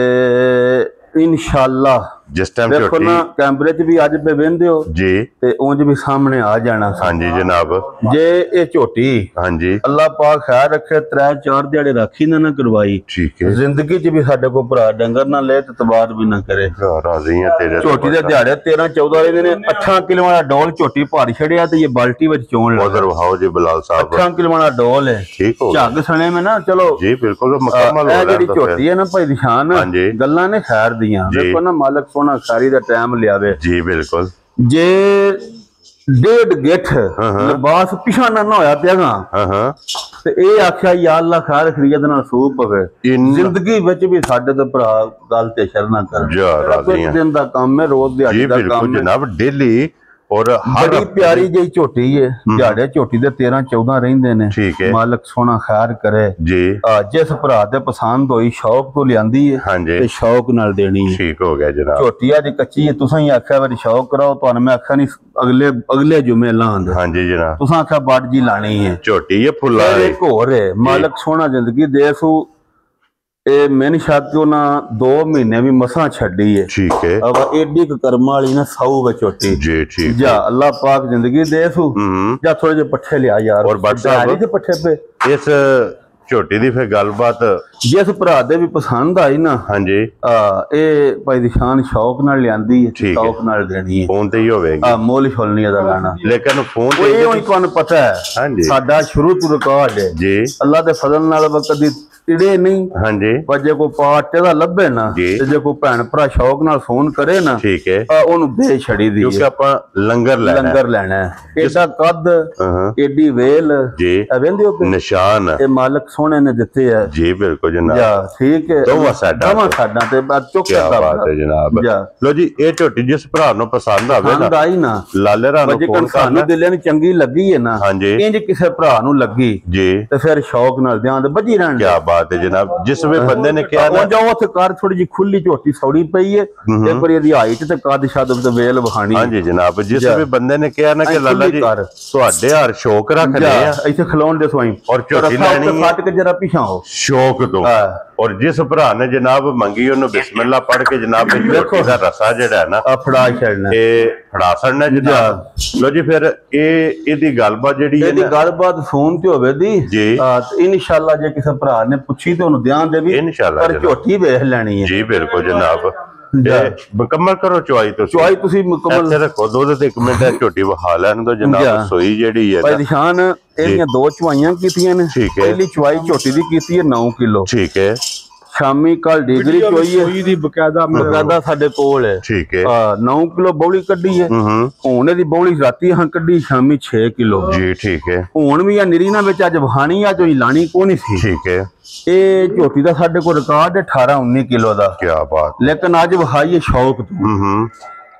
इंशाअल्लाह जिस टाइम देखो ना कैमरे च भी अज पे वेंदे हो जी ते उंज भी सामने आ जाना हाँ जी जनाब जे ये झोटी हाँ जी अल्लाह पाक खैर रखे 3-4 दिहाड़े राखी ना करवाई ठीक है जिंदगी च भी साडे को भरा डंगर ना ले ते तबार भी ना करे राजी है तेरे झोटी दे दिहाड़े 13-14 रहंदे ने 8 किलो वाला डोल झोटी भारी छड़िया ते ये बाल्टी विच चोण लगा उधर वहाओ जी बिलाल साहब 8 किलो वाला डोल है ठीक हो झग सने में ना चलो जी बिल्कुल मुकम्मल हो रहा है झोटी है ना भाई निशान गल्लां ने खैर दियां देखो ना मालक सोना खारी दा टाइम लियावे जी बिल्कुल जे 1.5 गिठ लिबास पिछा ना होया पियागा ते ए आख्या या अल्लाह खैर खरीद नाल सूप पवे जिंदगी विच भी साडे ते भरा गल ते शरना कर दिन दा काम है रोज दिहाड़ी दा काम है जनाब डेली और बड़ी प्यारी जी झोटी है दिहाड़े झोटी दे 13-14 रहिंदे ने ठीक है मालक सोना खैर करे जी जिस भरा दे पसंद होई शौक तो लियांदी है हां जी ते शौक नाल देनी है ठीक हो गया जनाब झोटी अज कच्ची है तुसां ही आख्या वारी शौक कराओ तुहानू मैं आख्या नहीं अगले जुमे लांद हां जी जनाब तुसां आख्या बाट जी लानी है झोटी है फुल्ला एक होर है मालक सोना जिंदगी देसू ए मैंने शायद क्यों ना 2 महीने भी मसा छड़ी है ठीक है अब एडी कर्मा वाली ना साऊ व छोटी जी ठीक जा अल्लाह पाक जिंदगी देसू जा थोड़े जे पट्ठे लिया यार और बट साहब पट्ठे पे इस झोटी दी फिर गलबात जिस भरा दे भी पसंद आई ना हां जी ए भाई दी शान शौक नाल लियांदी है शौक नाल देनी है फोन ते ही होवेगी मोल छोलनी दा गाना लेकिन फोन ते ये ही कोन पता है हां जी साडा शुरू तो रिकॉर्ड है जी अल्लाह दे फजल नाल कदी तिड़े नहीं हां जी पर जे कोई पार्टे दा लब्बे ना ते जे कोई भैन भरा शौक नाल फोन करे ना ठीक है ओनु दे छड़ी दी क्योंकि आपा लंगर लेना है एदा कद एडी वेल जी वेंदे हो निशान ए मालक सोने ने दिते है जी बिल्कुल जनाब जा ठीक है दोवा साडा ते बात चुक क्या बात है जनाब लो जी ए झोटी जिस भरा नु पसंद आवे ना आई ना लाले रा नु फोन करना दिले नु चंगी लगी है ना हां जी इंज किसे भरा नु लगी जी ते फिर शौक नाल ध्यान दे बजी रहन क्या बात है जनाब जिस वे बंदे ने क्या ना जाओ उथे कार थोड़ी जी खुली झोटी सौड़ी पई है एक बार ਇਹਦੀ ਹਾਈਟ ਤੇ ਕੱਦ ਸ਼ਾਦ ਤੇ ਵੇਲ ਵਖਾਣੀ हां जी जनाब जिस वे बंदे ने किया ना कि लाला जी ਤੁਹਾਡੇ ਹਰ ਸ਼ੌਕ ਰੱਖਦੇ ਆ ਇੱਥੇ ਖਲੋਣ ਦੇ ਸਵਾਈ और झोटी लेनी ਫਟ ਕੇ ਜਰਾ ਪਿਛਾ ਹੋ शौक तो और जिस भरा ने जनाब मंगी ओनु बिस्मिल्लाह पढ़ के जनाब झोटी दा रसा जेड़ा है ना फड़ा छड़ना ए फड़ा छड़ना जनाब लो जी फिर ए दी गलबात जेड़ी है ਇਹਦੀ ਗੱਲਬਾਤ ਫੋਨ ਤੇ ਹੋਵੇ ਦੀ जी ਇਨਸ਼ਾਅੱਲਾ ਜੇ ਕਿਸੇ ਭਰਾ ਨੇ ਪੁੱਛੀ ਤੇ ਉਹਨੂੰ ਧਿਆਨ ਦੇਵੀ इंशाल्लाह पर झोटी ਵੇਖ ਲੈਣੀ ਹੈ जी बिल्कुल जनाब मुकम्मल करो चुआई तो चुआई तुसी मुकम्मल ਇੱਥੇ ਰੱਖੋ ਦੁੱਧ ਤੇ 1 ਮਿੰਟ ਝੋਟੀ ਵਹਾ ਲੈਣ ਦੋ ਜਨਾਬ ਸੋਈ ਜਿਹੜੀ ਹੈ ਭਾਈ ਨਿਸ਼ਾਨ ਇਹਦੀਆਂ 2 ਚੁਆਈਆਂ ਕੀਤੀਆਂ ਨੇ ਪਹਿਲੀ ਚੁਆਈ ਝੋਟੀ ਦੀ ਕੀਤੀ ਹੈ 9 ਕਿਲੋ ਠੀਕ ਹੈ ਸ਼ਾਮੀ ਕੱਲ ਡਿਗਰੀ ਚੋਈ ਹੈ ਸੋਈ ਦੀ ਬਕਾਇਦਾ ਸਾਡੇ ਕੋਲ ਹੈ ਠੀਕ ਹੈ 9 ਕਿਲੋ ਬੌਲੀ ਕੱਢੀ ਹੈ ਹੁਣ ਇਹਦੀ ਬੌਲੀ ਰਾਤੀ ਹਾਂ ਕੱਢੀ ਸ਼ਾਮੀ 6 ਕਿਲੋ ਜੀ ਠੀਕ ਹੈ ਹੁਣ ਵੀ ਆ ਨਿਰੀਨਾ ਵਿੱਚ ਅੱਜ ਵਹਾਣੀ ਆ ਜੋ ਲਾਣੀ ਕੋ ਨਹੀਂ ਸੀ ਠੀਕ ਹੈ ਇਹ ਝੋਟੀ ਦਾ ਸਾਡੇ ਕੋਲ ਰਿਕਾਰਡ ਹੈ 18-19 ਕਿਲੋ ਦਾ ਕੀ ਬਾਤ ਲੇਕਿਨ ਅੱਜ ਵਹਾਈ ਹੈ ਸ਼ੌਕ ਤੋਂ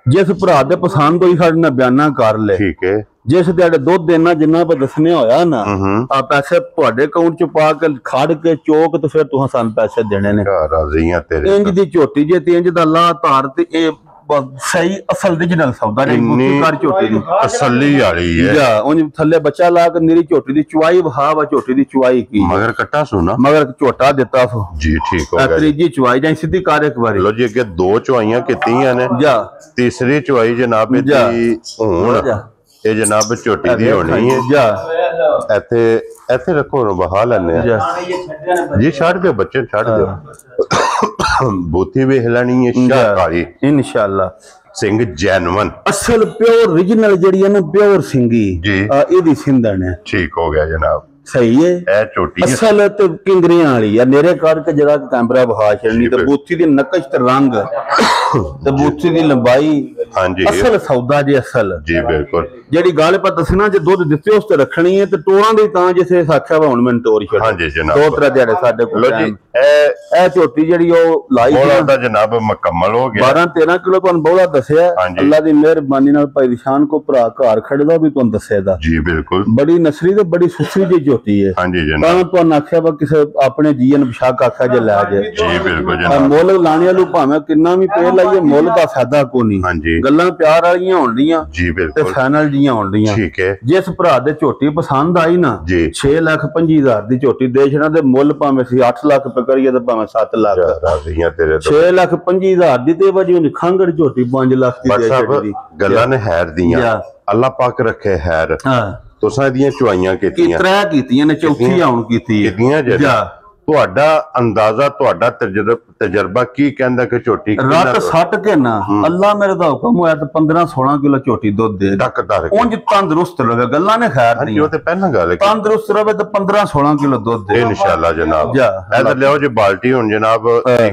ਜਿਸ ਭਰਾ ਦੇ ਪਸੰਦ ਹੋਈ ਸਾਡੇ ਨਾਲ ਬਿਆਨਾ ਕਰ ਲੈ ਠੀਕ ਹੈ ਜਿਸ ਦਿਹਾੜੇ ਦੁੱਧ ਦੇਣਾ ਜਿੰਨਾ ਪਰ ਦੱਸਣੇ ਹੋਇਆ ਨਾ ਆ ਪੈਸੇ ਤੁਹਾਡੇ ਅਕਾਊਂਟ ਚ ਪਾ ਕੇ ਖੜ ਕੇ ਚੋਕ ਤੇ ਫਿਰ ਤੁਸੀਂ ਸਾਨੂੰ ਪੈਸੇ ਦੇਣੇ ਨੇ ਰਾਜ਼ੀਆਂ ਤੇਰੇ ਇੰਜ ਦੀ ਝੋਟੀ ਜੇ ਤੇ ਇੰਜ ਦਾ ਲਾ ਧਾਰ ਤੇ ਇਹ ਸਹੀ ਅਸਲ original ਸੌਦਾ ਜਿਹੜੀ ਕਰ ਝੋਟੀ ਦੀ ਅਸਲੀ ਵਾਲੀ ਹੈ ਜਾ ਉਹਨੇ ਥੱਲੇ ਬੱਚਾ ਲਾ ਕੇ ਨਿਰੀ ਝੋਟੀ ਦੀ ਚੁਆਈ ਵਹਾ ਵਾ ਝੋਟੀ ਦੀ ਚੁਆਈ ਕੀ ਮਗਰ ਕੱਟਾ ਸੁਣਾ ਮਗਰ ਝੋਟਾ ਦਿੱਤਾ ਸੋ ਜੀ ਠੀਕ ਹੋ ਗਿਆ ਤੀਜੀ ਚੁਆਈ ਜਾਂ ਸਿੱਧੀ ਕਰ ਇੱਕ ਵਾਰੀ ਲੋ ਜੀ ਅੱਗੇ 2 ਚੁਆਈਆਂ ਕੀਤੀਆਂ ਨੇ ਜਾ ਤੀਸਰੀ ਚੁਆਈ ਜਨਾਬ ਦੀ ਹੁਣ ਇਹ ਜਨਾਬ ਝੋਟੀ ਦੀ ਹੋਣੀ ਹੈ ਜਾ ਇੱਥੇ ਰੱਖੋ ਨਾ ਬਹਾ ਲੈਣੇ ਆ ਜੀ ਛੱਡ ਦਿਓ ਬੱਚੇ ਛੱਡ ਦਿਓ ਬੋਤੀ ਵੇਖ ਲੈਣੀ ਹੈ ਸ਼ਾਕਾਰੀ ਇਨਸ਼ਾਅੱਲਾ ਸਿੰਘ ਜੈਨੂਇਨ ਅਸਲ ਪਿਓਰ origignal ਜਿਹੜੀ ਹੈ ਨਾ ਪਿਓਰ ਸਿੰਘੀ ਇਹਦੀ ਸਿੰਧਣ ਹੈ ਠੀਕ ਹੋ ਗਿਆ ਜਨਾਬ ਸਹੀ ਹੈ ਇਹ ਝੋਟੀ ਅਸਲ ਤੇ ਕਿੰਗਰੀਆਂ ਵਾਲੀ ਆ ਮੇਰੇ ਕਰਕੇ ਜਿਹੜਾ ਕੈਮਰਾ ਬਹਾ ਛੜਨੀ ਤੇ ਬੂਥੀ ਦੀ ਨਕਸ਼ ਤੇ ਰੰਗ ਤੇ ਬੂਥੀ ਦੀ ਲੰਬਾਈ ਹਾਂਜੀ ਅਸਲ ਸੌਦਾ ਜੀ ਅਸਲ ਜੀ ਬਿਲਕੁਲ ਜਿਹੜੀ ਗੱਲ ਆਪਾਂ ਦੱਸਣਾ ਜੇ ਦੁੱਧ ਦਿੱਤੇ ਉਸ ਤੇ ਰੱਖਣੀ ਹੈ ਤੇ ਟੋਰਾਂ ਦੀ ਤਾਂ ਜਿਸੇ ਸਾਖਿਆ ਵਾ ਹੁਣ ਮੈਨੂੰ ਤੋਰ ਛੱਡ ਹਾਂਜੀ ਜਨਾਬ 2-3 ਦਿਹਾੜੇ ਸਾਡੇ ਕੋਲ ਜੀ ਇਹ ਝੋਟੀ ਜਿਹੜੀ ਉਹ ਲਾਈ ਦਾ ਜਨਾਬ ਮੁਕੰਮਲ ਹੋ ਗਿਆ 12-13 ਕਿਲੋ ਤੁਹਾਨੂੰ ਬੋਲਾ ਦੱਸਿਆ ਅੱਲਾ ਦੀ ਮਿਹਰਬਾਨੀ ਨਾਲ ਭਾਈ ਨਿਸ਼ਾਨ ਕੋ ਭਰਾ ਘਰ ਖੜਦਾ ਵੀ ਤੁਹਾਨੂੰ ਦੱਸਿਆ ਦਾ ਜੀ ਬਿਲਕੁਲ ਬੜੀ ਨਸਲੀ ਤੇ ਬੜੀ ਸੁਸਰੀ ਜਿਹੀ ਝੋਟੀ ਹੈ ਹਾਂਜੀ ਜਨਾਬ ਤਾਂ ਤੁਹਾਨੂੰ ਆਖਿਆ ਵਾ ਕਿਸੇ ਆਪਣੇ ਜੀਨ ਵਿਸ਼ਾਕ ਆਖਿਆ ਜੇ ਲੈ ਜੇ ਜੀ ਬਿਲਕੁਲ ਜਨਾਬ ਮੁੱਲ ਲਾਣੇ ਵਾਲੂ ਭਾਵੇਂ ਕਿੰਨਾ ਵੀ ਪੇ ਲਾਈਏ ਮੁੱਲ ਦਾ ਫਾਇਦਾ ਕੋ ਨਹੀਂ ਹਾਂਜੀ ਗੱਲਾਂ ਪਿਆਰ ਵਾਲੀਆਂ ਹੋਣ ਦੀਆਂ ਜੀ ਬਿਲਕੁਲ ਤੇ ਫਾਈਨਲ ਜੀਆਂ ਹੋਣ ਦੀਆਂ ਠੀਕ ਹੈ ਜਿਸ ਭਰਾ ਦੇ ਝੋਟੀ ਪਸੰਦ ਆਈ ਨਾ 6,25,000 ਦੀ ਝੋਟੀ ਦੇ ਛਣਾ ਤੇ ਮੁੱਲ ਭਾਵੇਂ ਸੀ 8 ਲੱਖ ਰੁਪਏ ਕਰੀਏ ਤੇ ਭਾਵੇਂ 7 ਲੱਖ ਤੇਰੇ 6,25,000 ਦੀ ਤੇ ਵਜੀ ਉਹਨੇ ਖੰਗੜ ਝੋਟੀ 5 ਲੱਖ ਦੀ ਦੇ ਛੱਡੀ ਗੱਲਾਂ ਨੇ ਹੈਰ ਦੀਆਂ ਅੱਲਾਹ ਪਾਕ ਰੱਖੇ ਹੈਰ ਤੁਸਾਂ ਇਹਦੀਆਂ ਚੁਆਈਆਂ ਕੀਤੀਆਂ ਕਿਤਰਾ ਕੀਤੀਆਂ ਨੇ ਚੌਥੀ ਆਉਣ ਕੀਤੀ ਹੈ ਤੁਹਾਡਾ ਅੰਦਾਜ਼ਾ ਤੁਹਾਡਾ ਤਜਰਬਾ ਕੀ ਕਹਿੰਦਾ ਕਿ ਝੋਟੀ ਰੱਤ ਸੱਟ ਕੇ ਨਾ ਅੱਲਾ ਮੇਰੇ ਦਾ ਹੁਕਮ ਹੋਇਆ ਤੇ 15-16 ਕਿਲੋ ਝੋਟੀ ਦੁੱਧ ਦੇ ਉਂਝ ਤੰਦਰੁਸਤ ਰਹੇ ਗੱਲਾਂ ਨੇ ਖੈਰ ਨਹੀਂ ਉਹ ਤੇ ਪਹਿਲਾਂ ਗੱਲ ਹੈ ਤੰਦਰੁਸਤ ਰਹੇ ਤੇ 15-16 ਕਿਲੋ ਦੁੱਧ ਦੇ ਇਨਸ਼ਾਅੱਲਾ ਜਨਾਬ ਇਹਦਾ ਲਿਆਓ ਜੀ ਬਾਲਟੀ ਹੁਣ ਜਨਾਬ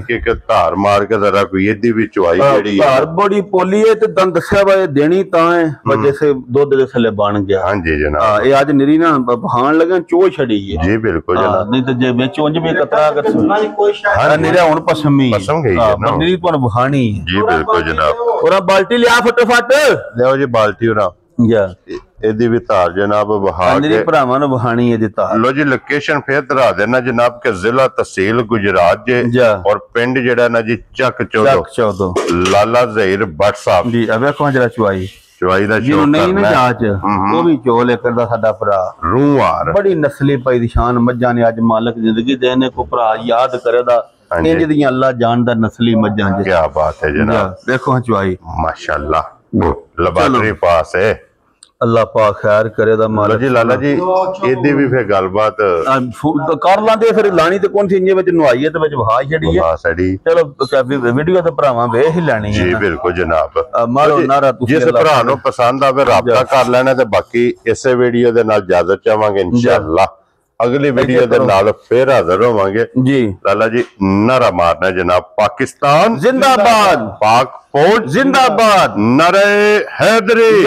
ਇੱਕ ਧਾਰ ਮਾਰ ਕੇ ਜ਼ਰਾ ਕੋਈ ਇਹਦੀ ਵੀ ਚੁਆਈ ਜਿਹੜੀ ਧਾਰ ਬੜੀ ਪੋਲੀ ਹੈ ਤੇ ਤਨ ਦੱਸਿਆ ਵਾ ਇਹ ਦੇਣੀ ਤਾਂ ਹੈ ਵਜੇ ਸੇ ਦੁੱਧ ਦੇ ਥੱਲੇ ਬਣ ਗਿਆ ਹਾਂਜੀ ਜਨਾਬ ਇਹ ਅੱਜ ਨਿਰੀ ਨਾ ਬਹਾਨ ਲਗਾ ਚੋ ਛੜੀ ਹੈ ਜੀ ਬਿਲਕੁਲ ਜਨਾਬ ਨਹੀਂ ਤੇ ਜੇ ਵਿੱਚ ਉਂਝ ਵੀ ਕਤਰਾ ਕਰ ਸੁਣਨਾ ਕੋਈ ਸ਼ਾਇਦ ਨਿਰਾ ਹੁਣ ਪਸਮੀ ਪਸਮ ਗਈ ਜਨਾਬ ਨਿਰੀ ਤੁਹਾਨੂੰ ਬਹਾਨੀ ਜੀ ਬਿਲਕੁਲ ਜਨਾਬ ਉਹਰਾ ਬਾਲਟੀ ਲਿਆ ਫਟਾਫਟ ਲਿਆਓ ਜੀ ਬਾਲਟੀ ਉਹਰਾ ਇਹਦੀ ਵੀ ਧਾਰ ਜਨਾਬ ਬਹਾ ਕੇ ਮੇਰੇ ਭਰਾਵਾਂ ਨੂੰ ਬਹਾਣੀ ਇਹਦੀ ਧਾਰ ਲੋ ਜੀ ਲੋਕੇਸ਼ਨ ਫੇਰ ਦਰਾ ਦੇਣਾ ਜਨਾਬ ਕਿ ਜ਼ਿਲ੍ਹਾ ਤਹਿਸੀਲ ਗੁਜਰਾਤ ਜੇ ਔਰ ਪਿੰਡ ਜਿਹੜਾ ਨਾ ਜੀ ਚੱਕ 14 ਲਾਲਾ ਜ਼ਹੀਰ ਬੱਟ ਸਾਹਿਬ ਜੀ ਅਬੇ ਕੌਣ ਜਰਾ ਚੁਆਈ ਦਾ ਸ਼ੌਕ ਨਹੀਂ ਨਾ ਜਾਚ ਉਹ ਵੀ ਚੋਲੇ ਕਰਦਾ ਸਾਡਾ ਭਰਾ ਰੂਹਾਰ ਬੜੀ ਨਸਲੀ ਪਈ ਦੀ ਸ਼ਾਨ ਮੱਝਾਂ ਨੇ ਅੱਜ ਮਾਲਕ ਜ਼ਿੰਦਗੀ ਦੇਣੇ ਕੋ ਭਰਾ ਯਾਦ ਕਰਦਾ ਇੰਜ ਦੀਆਂ ਅੱਲਾ ਜਾਣਦਾ ਨਸਲੀ ਮੱਝਾਂ ਜੀ ਕੀ ਬਾਤ ਹੈ ਜਨਾਬ ਦੇਖੋ ਚੁਆਈ ਮਾਸ਼ਾਅੱਲਾ ਲੈਬੋਰੇਟਰੀ ਪਾਸ ਹੈ ਅੱਲਾ ਪਾਕ ਖੈਰ ਕਰੇ ਦਾ ਮਾਲਕ ਜੀ ਲਾਲਾ ਜੀ ਇਹਦੀ ਵੀ ਫੇਰ ਗੱਲਬਾਤ ਕਰ ਲਾਂਦੇ ਫਿਰ ਲਾਣੀ ਤੇ ਕੌਣ ਸੀ ਇੰਜੇ ਵਿੱਚ ਨਵਾਈਏ ਤੇ ਵਿੱਚ ਵਹਾ ਛੜੀ ਹੈ ਚਲੋ ਵੀਡੀਓ ਤੇ ਭਰਾਵਾਂ ਵੇਖ ਹੀ ਲੈਣੀ ਹੈ ਜੀ ਬਿਲਕੁਲ ਜਨਾਬ ਮਾਰੋ ਨਾਰਾ ਤੁਸੀਂ ਜਿਸ ਭਰਾ ਨੂੰ ਪਸੰਦ ਆਵੇ ਰਾਬਤਾ ਕਰ ਲੈਣਾ ਤੇ ਬਾਕੀ ਇਸੇ ਵੀਡੀਓ ਦੇ ਨਾਲ ਇਜਾਜ਼ਤ ਚਾਹਾਂਗੇ ਇਨਸ਼ਾਅੱਲਾ ਅਗਲੀ ਵੀਡੀਓ ਦੇ ਨਾਲ ਫੇਰ ਹਾਜ਼ਰ ਹੋਵਾਂਗੇ ਜੀ ਲਾਲਾ ਜੀ ਨਾਰਾ ਮਾਰਨਾ ਜਨਾਬ ਪਾਕਿਸਤਾਨ ਜ਼ਿੰਦਾਬਾਦ ਪਾਕ ਫੌਜ ਜ਼ਿੰਦਾਬਾਦ ਨਾਰੇ ਹੈਦਰੀ